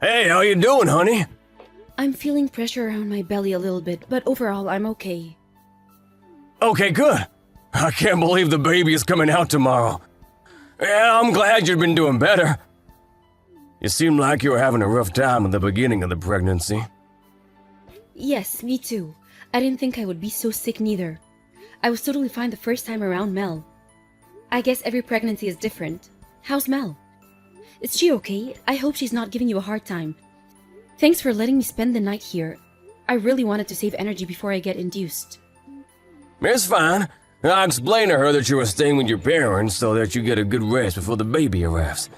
Hey, how you doing, honey? I'm feeling pressure around my belly a little bit, but overall I'm okay. Okay, good. I can't believe the baby is coming out tomorrow. Yeah, I'm glad you've been doing better. You seemed like you were having a rough time at the beginning of the pregnancy. Yes, me too. I didn't think I would be so sick neither. I was totally fine the first time around Mel. I guess every pregnancy is different. How's Mel? Is she okay? I hope she's not giving you a hard time. Thanks for letting me spend the night here. I really wanted to save energy before I get induced. It's fine. I explained to her that you were staying with your parents so that you get a good rest before the baby arrives.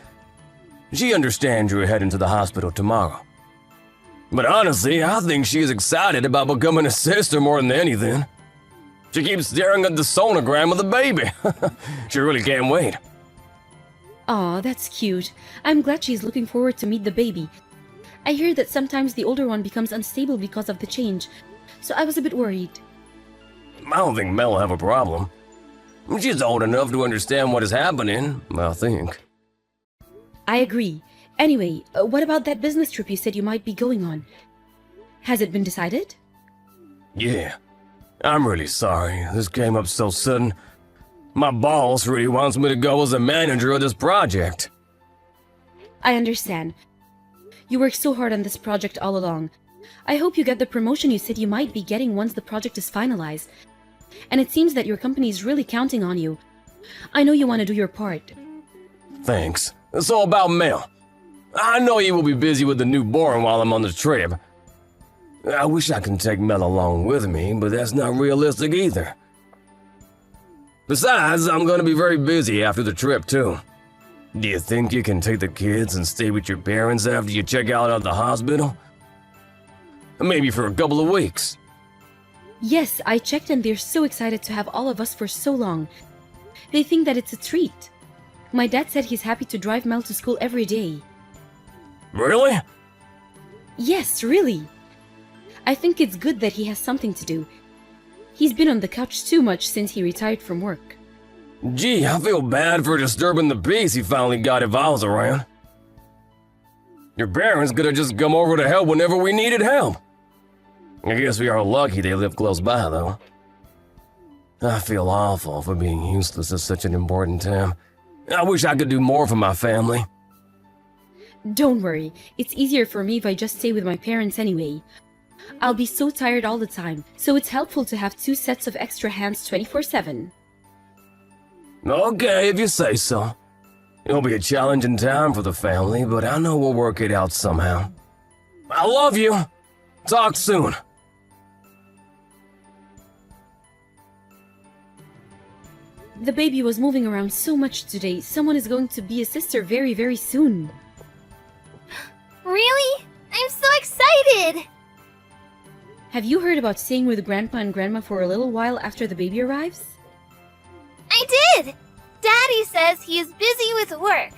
She understands you're heading to the hospital tomorrow. But honestly, I think she's excited about becoming a sister more than anything. She keeps staring at the sonogram of the baby. She really can't wait. Aw, that's cute. I'm glad she's looking forward to meet the baby. I hear that sometimes the older one becomes unstable because of the change, so I was a bit worried. I don't think Mel will have a problem. She's old enough to understand what is happening, I think. I agree. Anyway, what about that business trip you said you might be going on? Has it been decided? Yeah. I'm really sorry. This came up so sudden. My boss really wants me to go as a manager of this project. I understand. You worked so hard on this project all along. I hope you get the promotion you said you might be getting once the project is finalized. And it seems that your company is really counting on you. I know you want to do your part. Thanks. So about Mel. I know you will be busy with the newborn while I'm on the trip. I wish I could take Mel along with me, but that's not realistic either. Besides, I'm going to be very busy after the trip, too. Do you think you can take the kids and stay with your parents after you check out of the hospital? Maybe for a couple of weeks. Yes, I checked and they're so excited to have all of us for so long. They think that it's a treat. My dad said he's happy to drive Mel to school every day. Really? Yes, really. I think it's good that he has something to do. He's been on the couch too much since he retired from work. Gee, I feel bad for disturbing the peace he finally got if I was around. Your parents could have just come over to help whenever we needed help. I guess we are lucky they live close by, though. I feel awful for being useless at such an important time. I wish I could do more for my family. Don't worry, it's easier for me if I just stay with my parents anyway. I'll be so tired all the time, so it's helpful to have 2 sets of extra hands 24/7. Okay, if you say so. It'll be a challenging time for the family, but I know we'll work it out somehow. I love you. Talk soon. The baby was moving around so much today. Someone is going to be a sister very, very soon. Really? I'm so excited! Have you heard about staying with Grandpa and Grandma for a little while after the baby arrives? I did! Daddy says he is busy with work.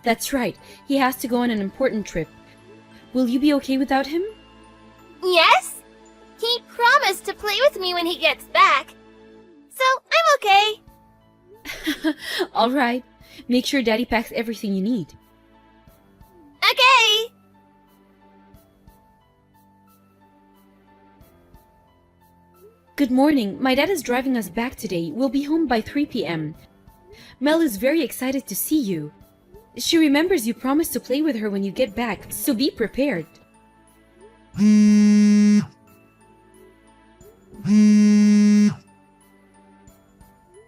That's right. He has to go on an important trip. Will you be okay without him? Yes? He promised to play with me when he gets back. So, I'm okay. All right. Make sure Daddy packs everything you need. Okay! Good morning. My dad is driving us back today. We'll be home by 3 p.m. Mel is very excited to see you. She remembers you promised to play with her when you get back, so be prepared.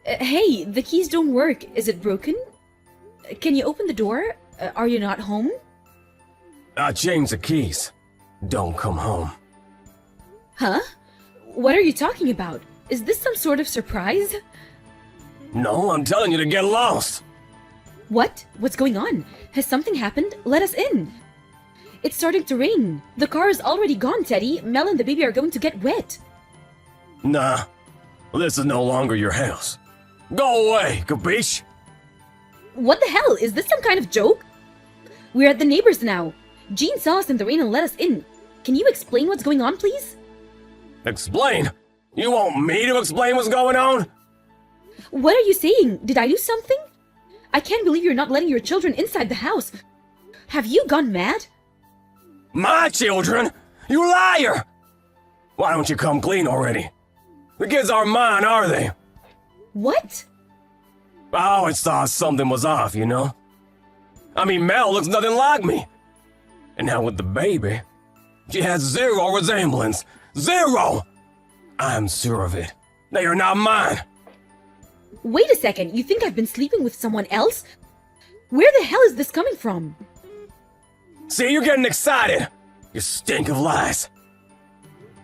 Hey, the keys don't work. Is it broken? Can you open the door? Are you not home? I changed the keys. Don't come home. Huh? What are you talking about? Is this some sort of surprise? No, I'm telling you to get lost. What? What's going on? Has something happened? Let us in. It's starting to rain. The car is already gone, Teddy. Mel and the baby are going to get wet. Nah, this is no longer your house. Go away, capiche? What the hell? Is this some kind of joke? We're at the neighbors now. Jean saw us in the rain and let us in. Can you explain what's going on, please? Explain? You want me to explain what's going on? What are you saying? Did I do something? I can't believe you're not letting your children inside the house. Have you gone mad? My children? You liar! Why don't you come clean already? The kids aren't mine, are they? What? I always thought something was off, you know? I mean, Mel looks nothing like me. And now with the baby, she has zero resemblance. Zero! I'm sure of it. They are not mine. Wait a second, you think I've been sleeping with someone else? Where the hell is this coming from? See, you're getting excited. You stink of lies.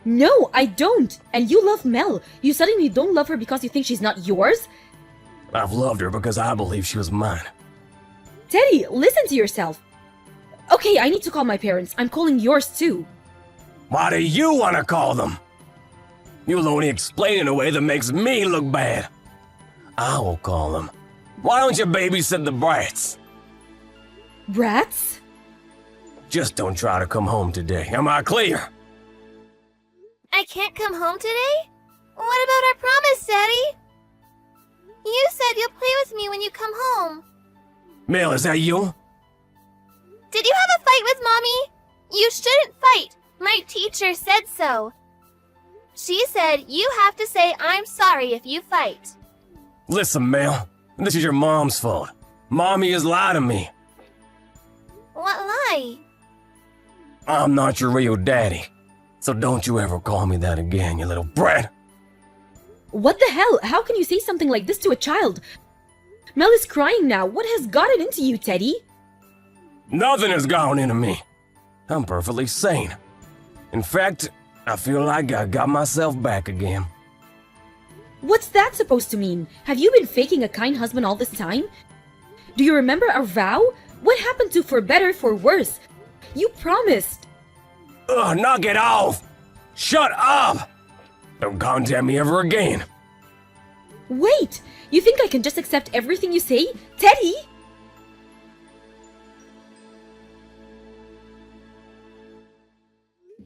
No, I don't. And you love Mel. You suddenly don't love her because you think she's not yours? I've loved her because I believe she was mine. Teddy, listen to yourself. Okay, I need to call my parents. I'm calling yours too. Why do you want to call them? You'll only explain in a way that makes me look bad. I will call them. Why don't you babysit the brats? Brats? Just don't try to come home today. Am I clear? I can't come home today? What about our promise, Daddy? You said you'll play with me when you come home. Mel, is that you? Did you have a fight with Mommy? You shouldn't fight. My teacher said so. She said you have to say I'm sorry if you fight. Listen, Mel. This is your mom's fault. Mommy has lied to me. What lie? I'm not your real daddy. So don't you ever call me that again, you little brat. What the hell? How can you say something like this to a child? Mel is crying now. What has gotten into you, Teddy? Nothing has gone into me. I'm perfectly sane. In fact, I feel like I got myself back again. What's that supposed to mean? Have you been faking a kind husband all this time? Do you remember our vow? What happened to for better, for worse? You promised. Ugh, knock it off! Shut up! Don't contact me ever again. Wait! You think I can just accept everything you say? Teddy!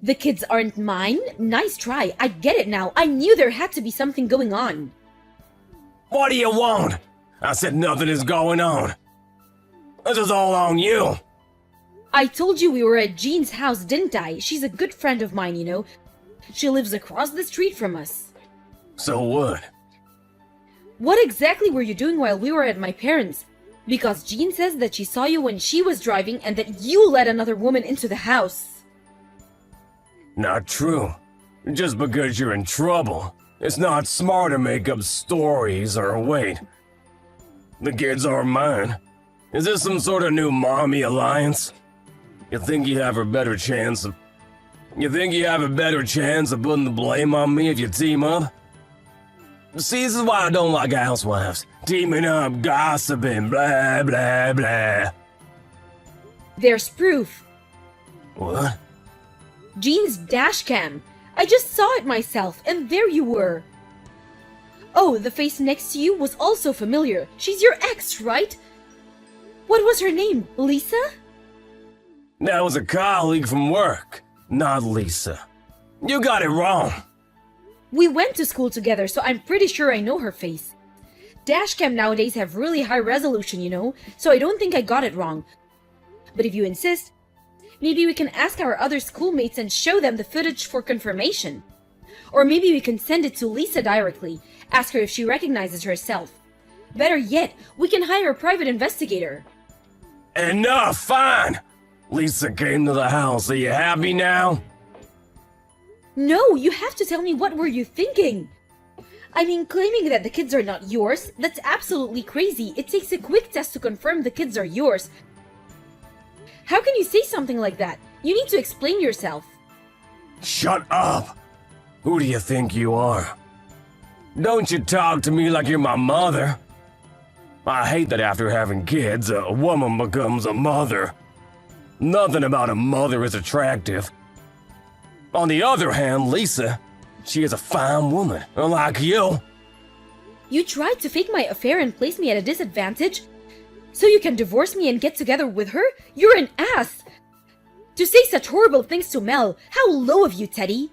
The kids aren't mine? Nice try. I get it now. I knew there had to be something going on. What do you want? I said nothing is going on. This is all on you. I told you we were at Jean's house, didn't I? She's a good friend of mine, you know. She lives across the street from us. So what? What exactly were you doing while we were at my parents'? Because Jean says that she saw you when she was driving and that you let another woman into the house. Not true. Just because you're in trouble, it's not smart to make up stories or wait. The kids are mine. Is this some sort of new mommy alliance? You think you have a better chance of putting the blame on me if you team up? See, this is why I don't like housewives. Teaming up, gossiping, blah, blah, blah. There's proof. What? Jean's dash cam. I just saw it myself, and there you were. Oh, the face next to you was also familiar. She's your ex, right? What was her name? Lisa? That was a colleague from work, not Lisa. You got it wrong. We went to school together, so I'm pretty sure I know her face. Dashcam nowadays have really high resolution, you know, so I don't think I got it wrong. But if you insist, maybe we can ask our other schoolmates and show them the footage for confirmation. Or maybe we can send it to Lisa directly, ask her if she recognizes herself. Better yet, we can hire a private investigator. Enough, fine. Lisa came to the house. Are you happy now? No, you have to tell me what were you thinking? I mean, claiming that the kids are not yours, that's absolutely crazy. It takes a quick test to confirm the kids are yours. How can you say something like that? You need to explain yourself. Shut up. Who do you think you are? Don't you talk to me like you're my mother. I hate that after having kids, a woman becomes a mother. Nothing about a mother is attractive. On the other hand, Lisa, she is a fine woman, unlike you. You tried to fake my affair and place me at a disadvantage? So you can divorce me and get together with her? You're an ass! To say such horrible things to Mel, how low of you, Teddy!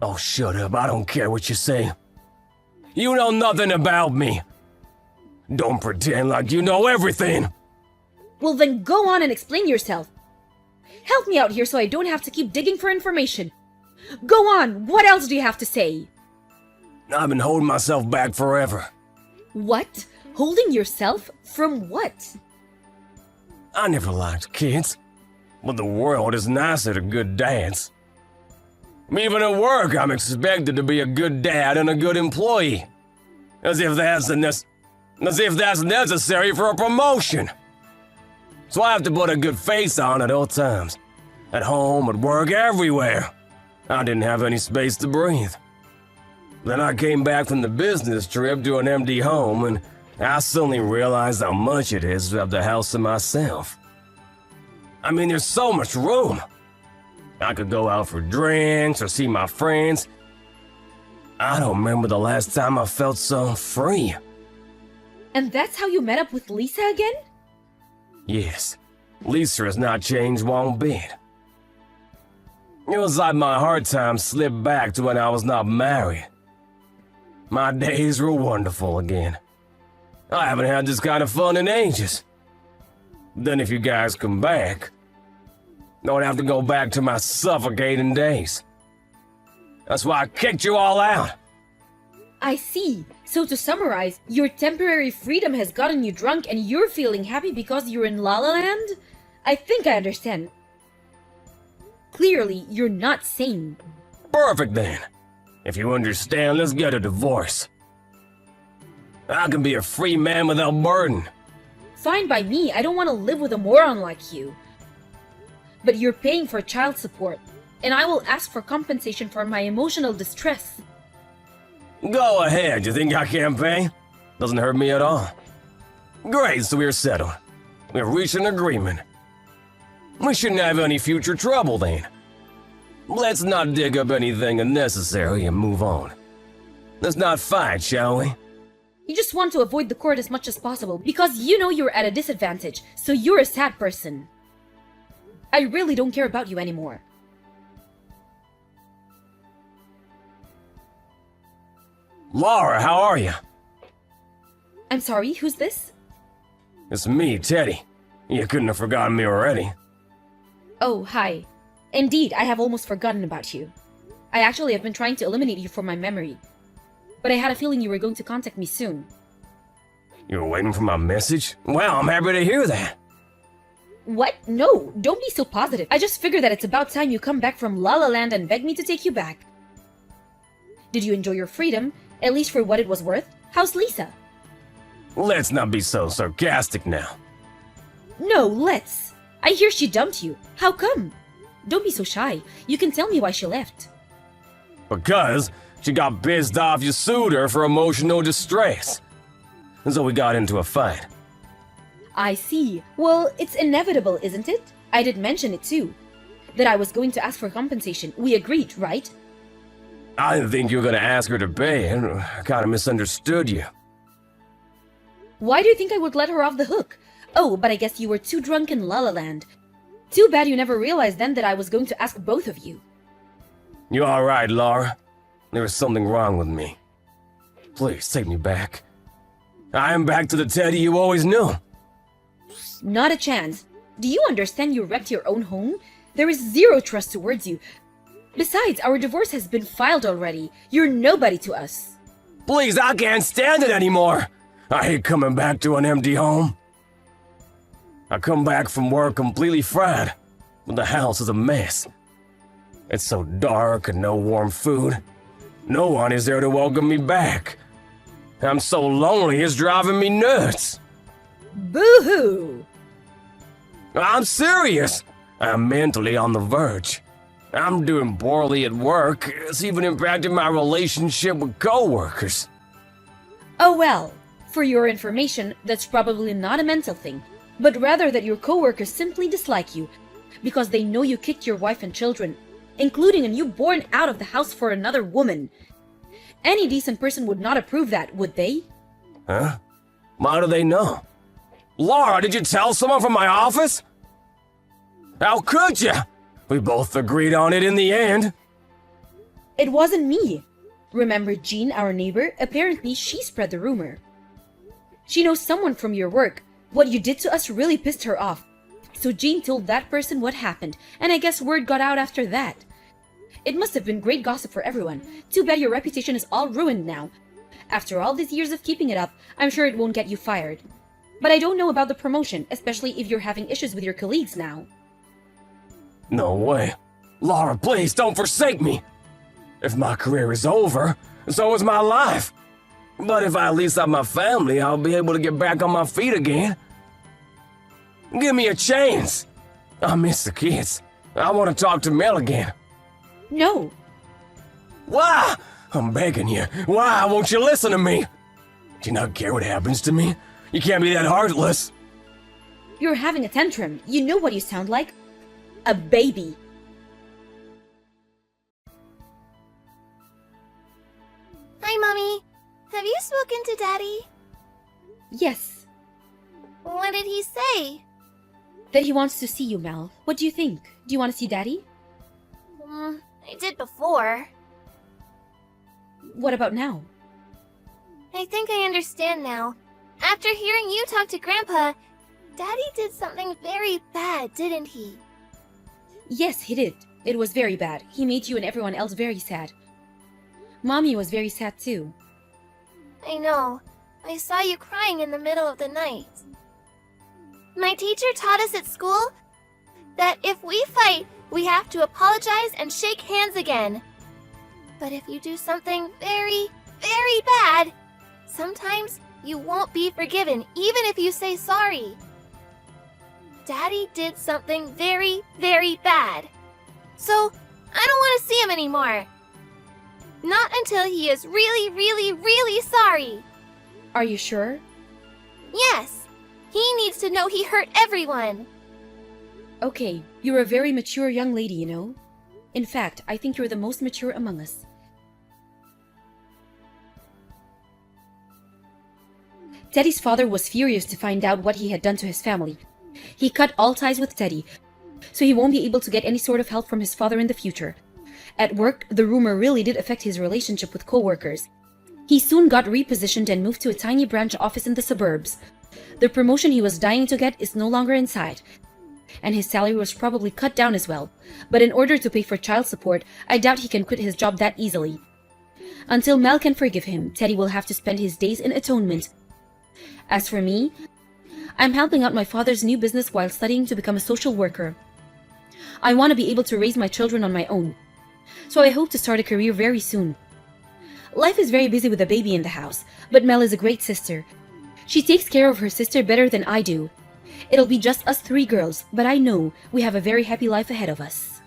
Oh, shut up, I don't care what you say. You know nothing about me. Don't pretend like you know everything. Well then go on and explain yourself. Help me out here so I don't have to keep digging for information. Go on, what else do you have to say? I've been holding myself back forever. What? Holding yourself? From what? I never liked kids, but the world is nice at a good dads. Even at work, I'm expected to be a good dad and a good employee. As if that's necessary for a promotion. So I have to put a good face on at all times. At home, at work, everywhere. I didn't have any space to breathe. Then I came back from the business trip to an empty home, and I suddenly realized how much it is to have the house to myself. I mean, there's so much room. I could go out for drinks or see my friends. I don't remember the last time I felt so free. And that's how you met up with Lisa again? Yes, Lisa has not changed one bit. It was like my hard times slipped back to when I was not married. My days were wonderful again. I haven't had this kind of fun in ages. Then if you guys come back, I don't have to go back to my suffocating days. That's why I kicked you all out. I see. So to summarize, your temporary freedom has gotten you drunk and you're feeling happy because you're in La La Land? I think I understand. Clearly, you're not sane. Perfect then. If you understand, let's get a divorce. I can be a free man without burden. Fine by me, I don't want to live with a moron like you. But you're paying for child support, and I will ask for compensation for my emotional distress. Go ahead, you think I can't pay? Doesn't hurt me at all. Great, so we're settled. We've reached an agreement. We shouldn't have any future trouble then. Let's not dig up anything unnecessary and move on. Let's not fight, shall we? You just want to avoid the court as much as possible because you know you're at a disadvantage, so you're a sad person. I really don't care about you anymore. Laura, how are you? I'm sorry, who's this? It's me, Teddy. You couldn't have forgotten me already. Oh, hi. Indeed, I have almost forgotten about you. I actually have been trying to eliminate you from my memory. But I had a feeling you were going to contact me soon. You were waiting for my message? Well, I'm happy to hear that. What? No, don't be so positive. I just figured that it's about time you come back from La La Land and beg me to take you back. Did you enjoy your freedom, at least for what it was worth? How's Lisa? Let's not be so sarcastic now. No, let's. I hear she dumped you. How come? Don't be so shy. You can tell me why she left. Because she got pissed off you sued her for emotional distress. And so we got into a fight. I see. Well, it's inevitable, isn't it? I did mention it too. That I was going to ask for compensation. We agreed, right? I didn't think you were going to ask her to pay. I kind of misunderstood you. Why do you think I would let her off the hook? Oh, but I guess you were too drunk in La La Land. Too bad you never realized then that I was going to ask both of you. You all right, Laura? There is something wrong with me. Please, take me back. I am back to the Teddy you always knew. Not a chance. Do you understand you wrecked your own home? There is zero trust towards you. Besides, our divorce has been filed already. You're nobody to us. Please, I can't stand it anymore. I hate coming back to an empty home. I come back from work completely fried, but the house is a mess. It's so dark and no warm food. No one is there to welcome me back. I'm so lonely, it's driving me nuts. Boo-hoo! I'm serious. I'm mentally on the verge. I'm doing poorly at work. It's even impacted my relationship with coworkers. Oh well, for your information, that's probably not a mental thing, but rather that your coworkers simply dislike you because they know you kicked your wife and children, including a newborn, out of the house for another woman. Any decent person would not approve that, would they? Huh? How do they know? Laura, did you tell someone from my office? How could you? We both agreed on it in the end. It wasn't me. Remember Jean, our neighbor? Apparently, she spread the rumor. She knows someone from your work. What you did to us really pissed her off. So Jean told that person what happened, and I guess word got out after that. It must have been great gossip for everyone. Too bad your reputation is all ruined now. After all these years of keeping it up, I'm sure it won't get you fired. But I don't know about the promotion, especially if you're having issues with your colleagues now. No way. Laura, please don't forsake me. If my career is over, so is my life. But if I at least have my family, I'll be able to get back on my feet again. Give me a chance. I miss the kids. I want to talk to Mel again. No. Why? I'm begging you. Why won't you listen to me? Do you not care what happens to me? You can't be that heartless. You're having a tantrum. You know what you sound like. A baby. Hi, Mommy. Have you spoken to Daddy? Yes. What did he say? That he wants to see you, Mel. What do you think? Do you want to see Daddy? I did before. What about now? I think I understand now. After hearing you talk to Grandpa, Daddy did something very bad, didn't he? Yes, he did. It was very bad. He made you and everyone else very sad. Mommy was very sad too. I know. I saw you crying in the middle of the night. My teacher taught us at school that if we fight, we have to apologize and shake hands again. But if you do something very, very bad, sometimes you won't be forgiven, even if you say sorry. Daddy did something very, very bad. So, I don't want to see him anymore. Not until he is really, really, really sorry. Are you sure? Yes. He needs to know he hurt everyone. Okay, you're a very mature young lady, you know. In fact, I think you're the most mature among us. Teddy's father was furious to find out what he had done to his family. He cut all ties with Teddy, so he won't be able to get any sort of help from his father in the future. At work, the rumor really did affect his relationship with co-workers. He soon got repositioned and moved to a tiny branch office in the suburbs. The promotion he was dying to get is no longer in sight, and his salary was probably cut down as well. But in order to pay for child support, I doubt he can quit his job that easily. Until Mel can forgive him, Teddy will have to spend his days in atonement. As for me, I'm helping out my father's new business while studying to become a social worker. I want to be able to raise my children on my own, so I hope to start a career very soon. Life is very busy with a baby in the house, but Mel is a great sister. She takes care of her sister better than I do. It'll be just us 3 girls, but I know we have a very happy life ahead of us.